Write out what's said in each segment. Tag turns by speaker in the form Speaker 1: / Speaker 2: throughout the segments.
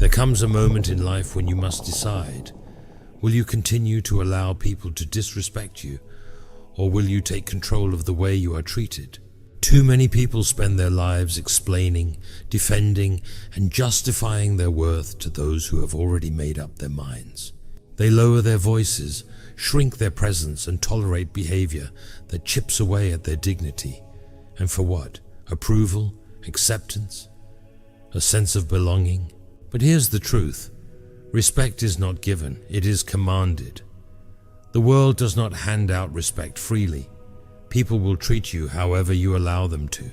Speaker 1: There comes a moment in life when you must decide. Will you continue to allow people to disrespect you, or will you take control of the way you are treated? Too many people spend their lives explaining, defending, and justifying their worth to those who have already made up their minds. They lower their voices, shrink their presence, and tolerate behavior that chips away at their dignity. And for what? Approval? Acceptance? A sense of belonging? But here's the truth. Respect is not given, it is commanded. The world does not hand out respect freely. People will treat you however you allow them to.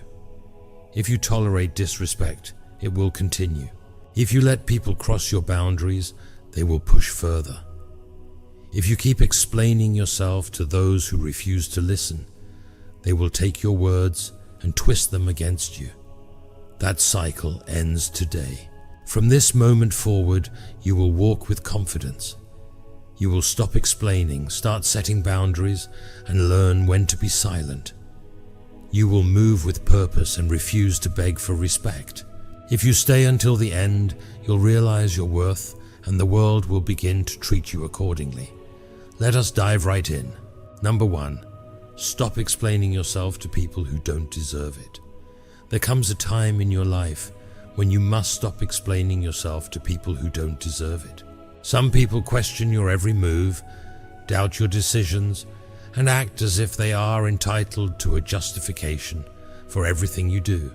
Speaker 1: If you tolerate disrespect, it will continue. If you let people cross your boundaries, they will push further. If you keep explaining yourself to those who refuse to listen, they will take your words and twist them against you. That cycle ends today. From this moment forward, you will walk with confidence. You will stop explaining, start setting boundaries, and learn when to be silent. You will move with purpose and refuse to beg for respect. If you stay until the end, you'll realize your worth, and the world will begin to treat you accordingly. Let us dive right in. Number 1, stop explaining yourself to people who don't deserve it. There comes a time in your life when you must stop explaining yourself to people who don't deserve it. Some people question your every move, doubt your decisions, and act as if they are entitled to a justification for everything you do.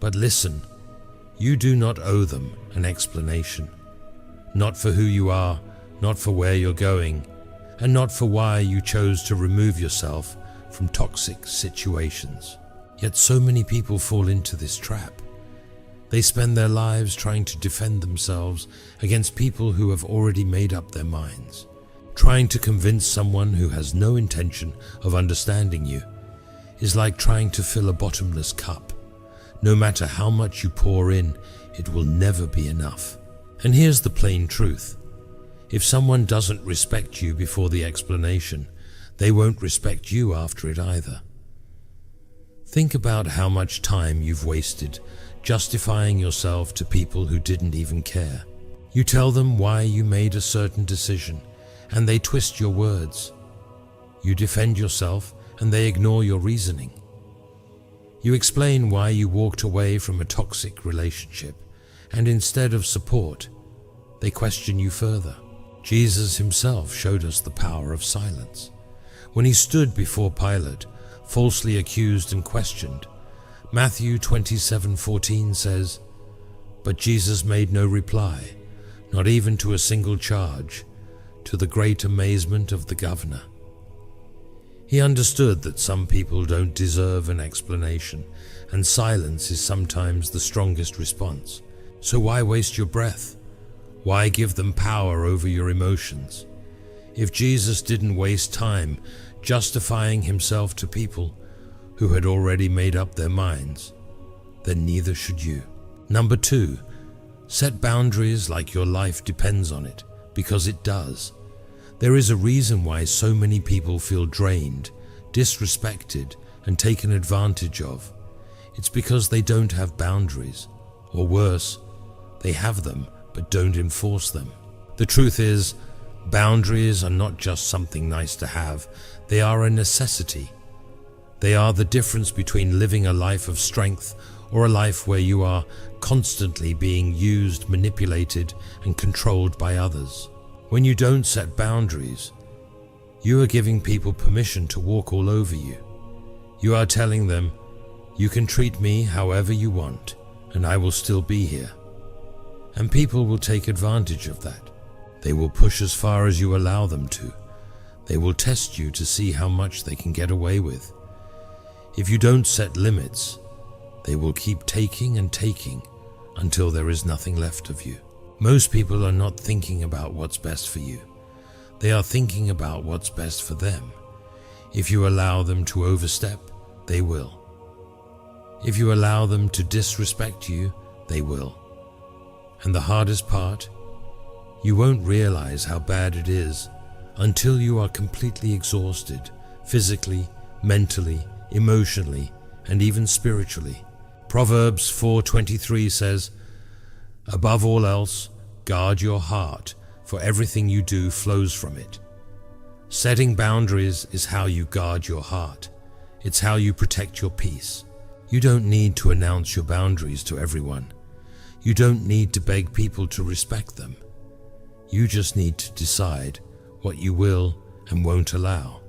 Speaker 1: But listen, you do not owe them an explanation. Not for who you are, not for where you're going, and not for why you chose to remove yourself from toxic situations. Yet so many people fall into this trap. They spend their lives trying to defend themselves against people who have already made up their minds. Trying to convince someone who has no intention of understanding you is like trying to fill a bottomless cup. No matter how much you pour in, it will never be enough. And here's the plain truth. If someone doesn't respect you before the explanation, they won't respect you after it either. Think about how much time you've wasted justifying yourself to people who didn't even care. You tell them why you made a certain decision, and they twist your words. You defend yourself, and they ignore your reasoning. You explain why you walked away from a toxic relationship, and instead of support, they question you further. Jesus himself showed us the power of silence. When he stood before Pilate, falsely accused and questioned, Matthew 27:14 says, "But Jesus made no reply, not even to a single charge, to the great amazement of the governor." He understood that some people don't deserve an explanation, and silence is sometimes the strongest response. So why waste your breath? Why give them power over your emotions? If Jesus didn't waste time justifying himself to people who had already made up their minds, then neither should you. Number 2, set boundaries like your life depends on it, because it does. There is a reason why so many people feel drained, disrespected, and taken advantage of. It's because they don't have boundaries, or worse, they have them but don't enforce them. The truth is, boundaries are not just something nice to have, they are a necessity. They are the difference between living a life of strength or a life where you are constantly being used, manipulated, and controlled by others. When you don't set boundaries, you are giving people permission to walk all over you. You are telling them, "You can treat me however you want, and I will still be here." And people will take advantage of that. They will push as far as you allow them to. They will test you to see how much they can get away with. If you don't set limits, they will keep taking and taking until there is nothing left of you. Most people are not thinking about what's best for you. They are thinking about what's best for them. If you allow them to overstep, they will. If you allow them to disrespect you, they will. And the hardest part, you won't realize how bad it is until you are completely exhausted, physically, mentally, emotionally, and even spiritually. Proverbs 4:23 says, Above all else, guard your heart, for everything you do flows from it. Setting boundaries is how you guard your heart. It's how you protect your peace. You don't need to announce your boundaries to everyone. You don't need to beg people to respect them. You just need to decide what you will and won't allow,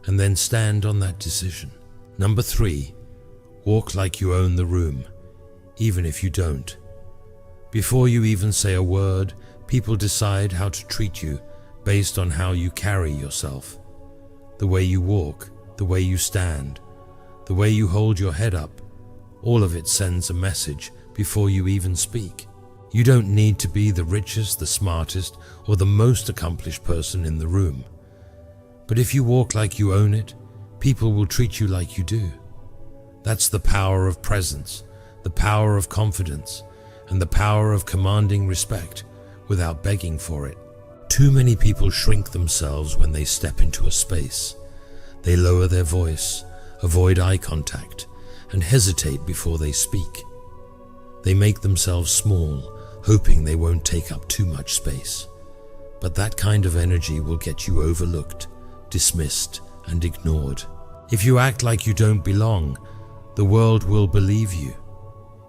Speaker 1: and then stand on that decision. Number 3, walk like you own the room, even if you don't. Before you even say a word, people decide how to treat you based on how you carry yourself. The way you walk, the way you stand, the way you hold your head up, all of it sends a message before you even speak. You don't need to be the richest, the smartest, or the most accomplished person in the room. But if you walk like you own it, people will treat you like you do. That's the power of presence, the power of confidence, and the power of commanding respect without begging for it. Too many people shrink themselves when they step into a space. They lower their voice, avoid eye contact, and hesitate before they speak. They make themselves small, hoping they won't take up too much space. But that kind of energy will get you overlooked, dismissed, and ignored. If you act like you don't belong, the world will believe you.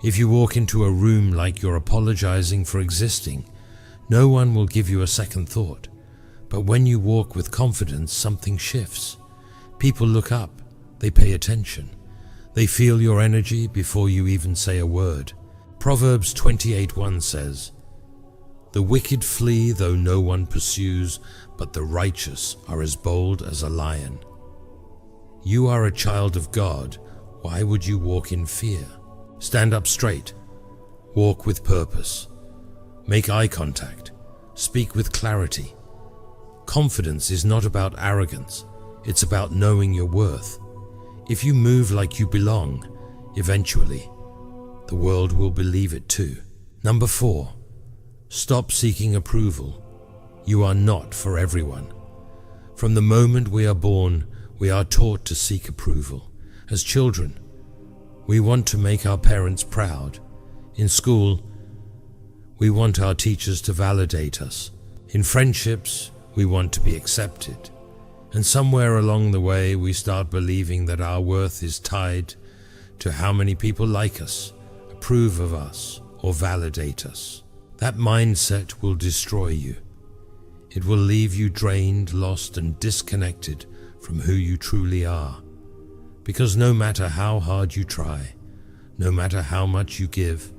Speaker 1: If you walk into a room like you're apologizing for existing, no one will give you a second thought. But when you walk with confidence, something shifts. People look up, they pay attention. They feel your energy before you even say a word. Proverbs 28:1 says, "The wicked flee though no one pursues, but the righteous are as bold as a lion." You are a child of God. Why would you walk in fear? Stand up straight. Walk with purpose. Make eye contact. Speak with clarity. Confidence is not about arrogance. It's about knowing your worth. If you move like you belong, eventually, the world will believe it too. Number 4, stop seeking approval. You are not for everyone. From the moment we are born, we are taught to seek approval. As children, we want to make our parents proud. In school, we want our teachers to validate us. In friendships, we want to be accepted. And somewhere along the way, we start believing that our worth is tied to how many people like us, approve of us, or validate us. That mindset will destroy you. It will leave you drained, lost, and disconnected from who you truly are. Because no matter how hard you try, no matter how much you give,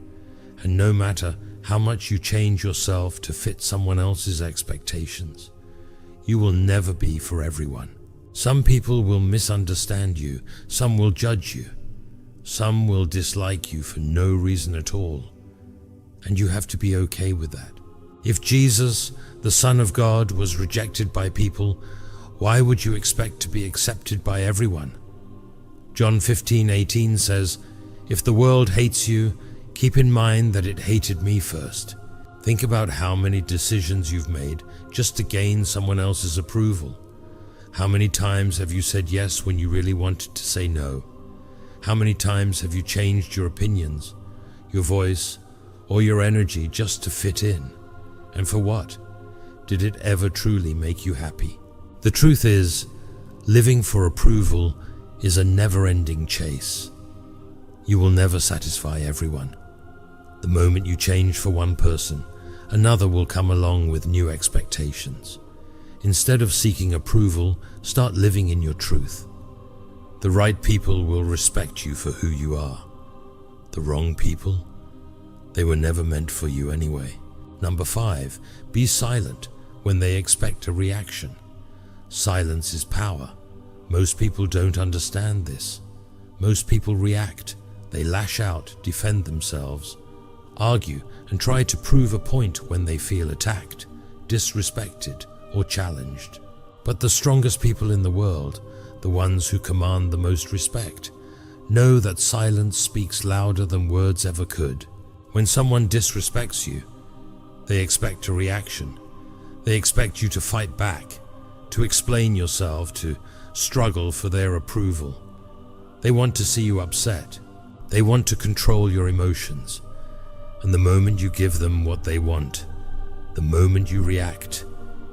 Speaker 1: and no matter how much you change yourself to fit someone else's expectations, you will never be for everyone. Some people will misunderstand you, some will judge you, some will dislike you for no reason at all, and you have to be okay with that. If Jesus, the Son of God, was rejected by people, why would you expect to be accepted by everyone? John 15:18 says, "If the world hates you, keep in mind that it hated me first." Think about how many decisions you've made just to gain someone else's approval. How many times have you said yes when you really wanted to say no? How many times have you changed your opinions, your voice, or your energy just to fit in? And for what? Did it ever truly make you happy? The truth is, living for approval is a never-ending chase. You will never satisfy everyone. The moment you change for one person, another will come along with new expectations. Instead of seeking approval, start living in your truth. The right people will respect you for who you are. The wrong people, they were never meant for you anyway. Number 5, be silent when they expect a reaction. Silence is power. Most people don't understand this. Most people react. They lash out, defend themselves, argue, and try to prove a point when they feel attacked, disrespected, or challenged. But the strongest people in the world, the ones who command the most respect, know that silence speaks louder than words ever could. When someone disrespects you, they expect a reaction. They expect you to fight back, to explain yourself, to struggle for their approval. They want to see you upset. They want to control your emotions. And the moment you give them what they want, the moment you react,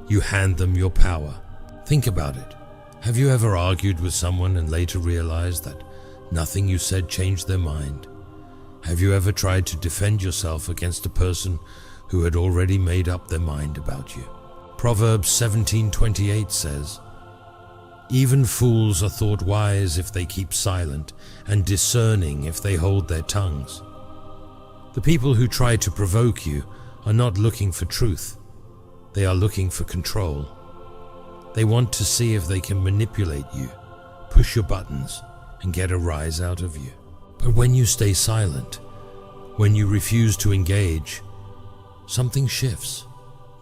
Speaker 1: you hand them your power. Think about it. Have you ever argued with someone and later realized that nothing you said changed their mind? Have you ever tried to defend yourself against a person who had already made up their mind about you? Proverbs 17:28 says, "Even fools are thought wise if they keep silent, and discerning if they hold their tongues." The people who try to provoke you are not looking for truth. They are looking for control. They want to see if they can manipulate you, push your buttons, and get a rise out of you. But when you stay silent, when you refuse to engage, something shifts.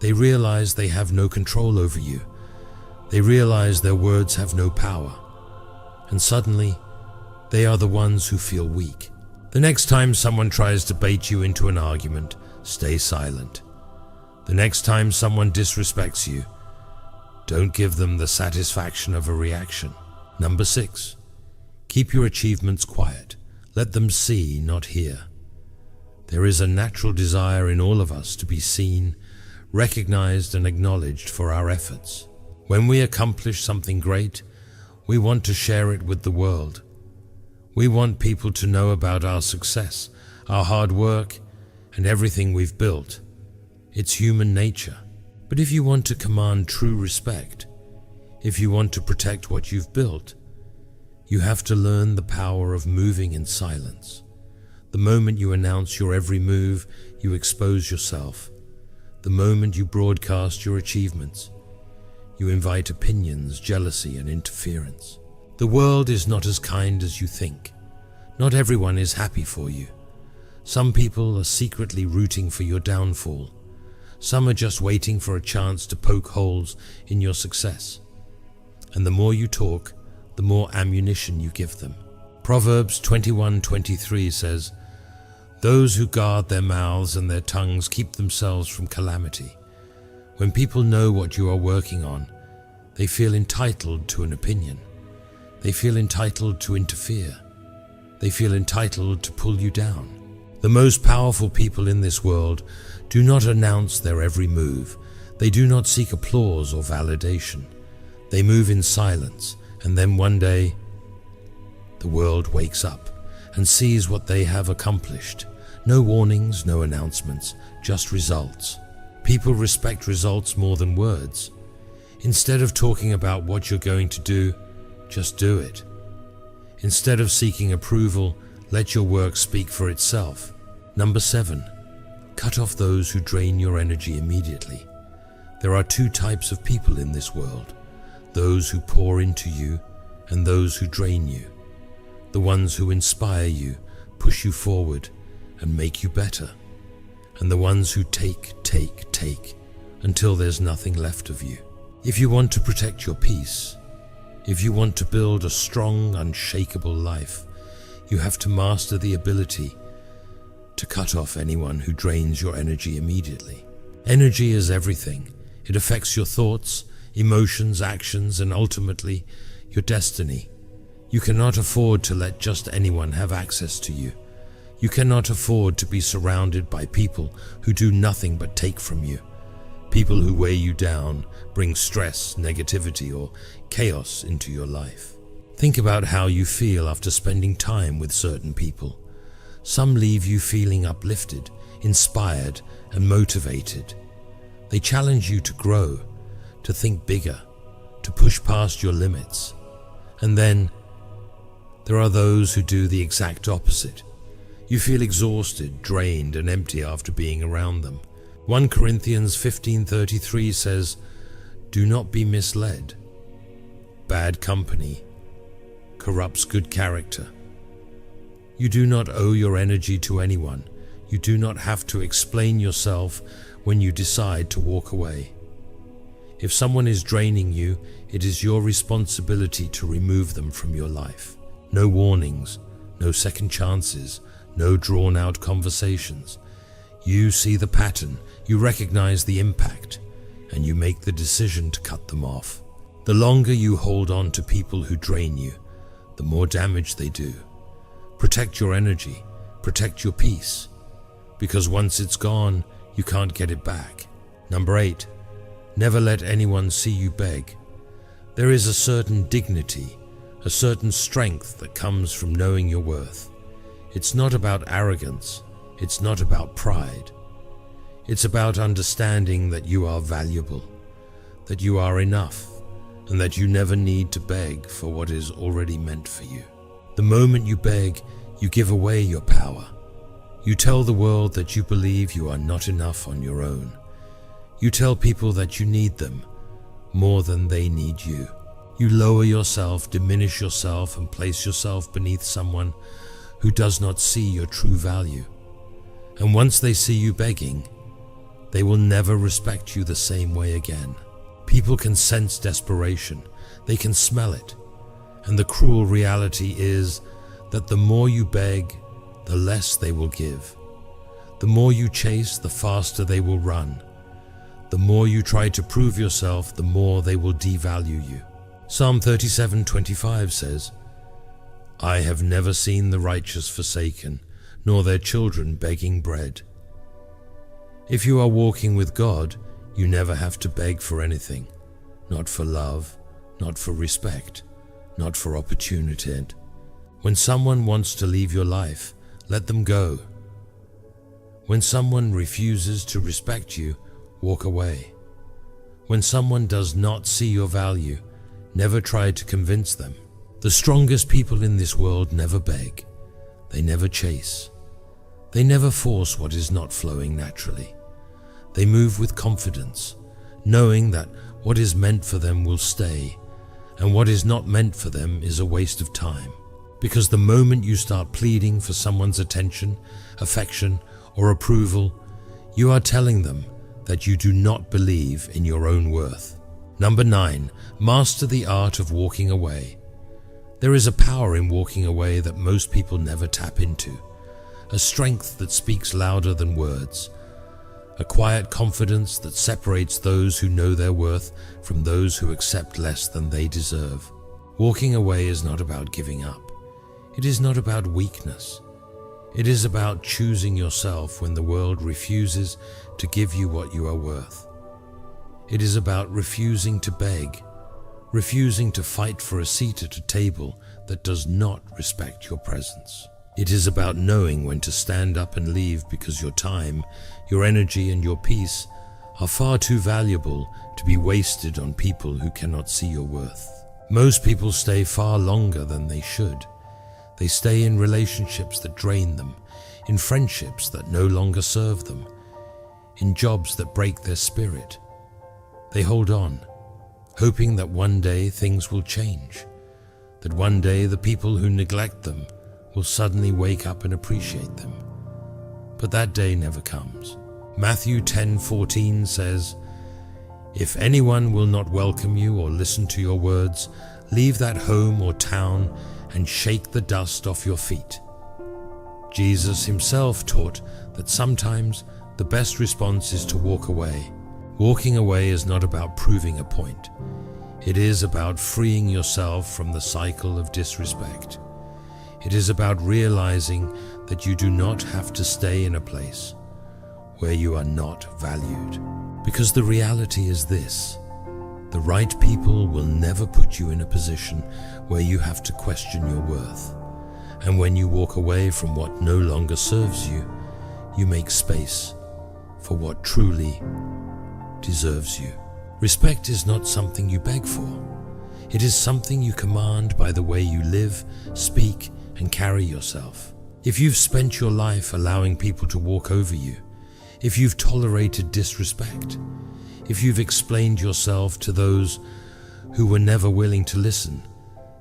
Speaker 1: They realize they have no control over you. They realize their words have no power. And suddenly, they are the ones who feel weak. The next time someone tries to bait you into an argument, stay silent. The next time someone disrespects you, don't give them the satisfaction of a reaction. Number 6, keep your achievements quiet. Let them see, not hear. There is a natural desire in all of us to be seen, recognized, and acknowledged for our efforts. When we accomplish something great, we want to share it with the world. We want people to know about our success, our hard work, and everything we've built. It's human nature. But if you want to command true respect, if you want to protect what you've built, you have to learn the power of moving in silence. The moment you announce your every move, you expose yourself. The moment you broadcast your achievements, you invite opinions, jealousy, and interference. The world is not as kind as you think. Not everyone is happy for you. Some people are secretly rooting for your downfall. Some are just waiting for a chance to poke holes in your success. And the more you talk, the more ammunition you give them. Proverbs 21:23 says, "Those who guard their mouths and their tongues keep themselves from calamity." When people know what you are working on, they feel entitled to an opinion. They feel entitled to interfere. They feel entitled to pull you down. The most powerful people in this world do not announce their every move. They do not seek applause or validation. They move in silence, and then one day, the world wakes up and sees what they have accomplished. No warnings, no announcements, just results. People respect results more than words. Instead of talking about what you're going to do, just do it. Instead of seeking approval, let your work speak for itself. Number 7, cut off those who drain your energy immediately. There are 2 types of people in this world: those who pour into you and those who drain you. The ones who inspire you, push you forward, and make you better. And the ones who take until there's nothing left of you. If you want to protect your peace, if you want to build a strong, unshakable life, you have to master the ability to cut off anyone who drains your energy immediately. Energy is everything. It affects your thoughts, emotions, actions, and ultimately your destiny. You cannot afford to let just anyone have access to you. You cannot afford to be surrounded by people who do nothing but take from you. People who weigh you down, bring stress, negativity, or chaos into your life. Think about how you feel after spending time with certain people. Some leave you feeling uplifted, inspired, and motivated. They challenge you to grow, to think bigger, to push past your limits. And then there are those who do the exact opposite. You feel exhausted, drained, and empty after being around them. 1 Corinthians 15:33 says, "Do not be misled. Bad company corrupts good character." You do not owe your energy to anyone. You do not have to explain yourself when you decide to walk away. If someone is draining you, it is your responsibility to remove them from your life. No warnings, no second chances, no drawn-out conversations. You see the pattern, you recognize the impact, and you make the decision to cut them off. The longer you hold on to people who drain you, the more damage they do. Protect your energy, protect your peace, because once it's gone, you can't get it back. Number 8, never let anyone see you beg. There is a certain dignity, a certain strength that comes from knowing your worth. It's not about arrogance, it's not about pride. It's about understanding that you are valuable, that you are enough, and that you never need to beg for what is already meant for you. The moment you beg, you give away your power. You tell the world that you believe you are not enough on your own. You tell people that you need them more than they need you. You lower yourself, diminish yourself, and place yourself beneath someone who does not see your true value. And once they see you begging, they will never respect you the same way again. People can sense desperation, they can smell it, and the cruel reality is that the more you beg, the less they will give. The more you chase, the faster they will run. The more you try to prove yourself, the more they will devalue you. Psalm 37:25 says, I have never seen the righteous forsaken, nor their children begging bread. If you are walking with God, you never have to beg for anything, not for love, not for respect, not for opportunity. When someone wants to leave your life, let them go. When someone refuses to respect you, walk away. When someone does not see your value, never try to convince them. The strongest people in this world never beg. They never chase. They never force what is not flowing naturally. They move with confidence, knowing that what is meant for them will stay, and what is not meant for them is a waste of time. Because the moment you start pleading for someone's attention, affection, or approval, you are telling them that you do not believe in your own worth. Number 9, master the art of walking away. There is a power in walking away that most people never tap into, a strength that speaks louder than words, a quiet confidence that separates those who know their worth from those who accept less than they deserve. Walking away is not about giving up. It is not about weakness. It is about choosing yourself when the world refuses to give you what you are worth. It is about refusing to beg, refusing to fight for a seat at a table that does not respect your presence. It is about knowing when to stand up and leave because your time, your energy, and your peace are far too valuable to be wasted on people who cannot see your worth. Most people stay far longer than they should. They stay in relationships that drain them, in friendships that no longer serve them, in jobs that break their spirit. They hold on, hoping that one day things will change, that one day the people who neglect them will suddenly wake up and appreciate them. But that day never comes. Matthew 10:14 says, "If anyone will not welcome you or listen to your words, leave that home or town and shake the dust off your feet." Jesus himself taught that sometimes the best response is to walk away. Walking away is not about proving a point. It is about freeing yourself from the cycle of disrespect. It is about realizing that you do not have to stay in a place where you are not valued. Because the reality is this: the right people will never put you in a position where you have to question your worth. And when you walk away from what no longer serves you, you make space for what truly deserves you. Respect is not something you beg for. It is something you command by the way you live, speak, and carry yourself. If you've spent your life allowing people to walk over you, if you've tolerated disrespect, if you've explained yourself to those who were never willing to listen,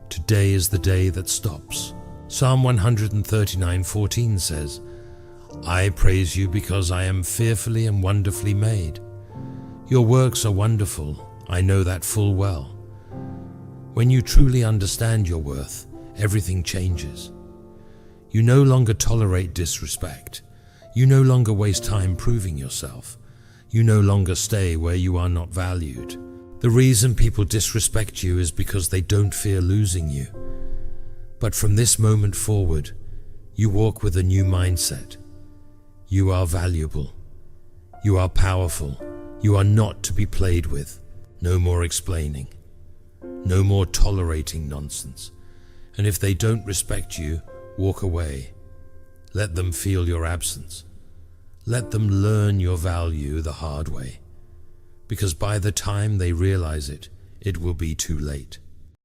Speaker 1: today is the day that stops. Psalm 139:14 says, "I praise you because I am fearfully and wonderfully made. Your works are wonderful, I know that full well." When you truly understand your worth, everything changes. You no longer tolerate disrespect. You no longer waste time proving yourself. You no longer stay where you are not valued. The reason people disrespect you is because they don't fear losing you. But from this moment forward, you walk with a new mindset. You are valuable. You are powerful. You are not to be played with. No more explaining. No more tolerating nonsense. And if they don't respect you, walk away. Let them feel your absence. Let them learn your value the hard way. Because by the time they realize it, it will be too late.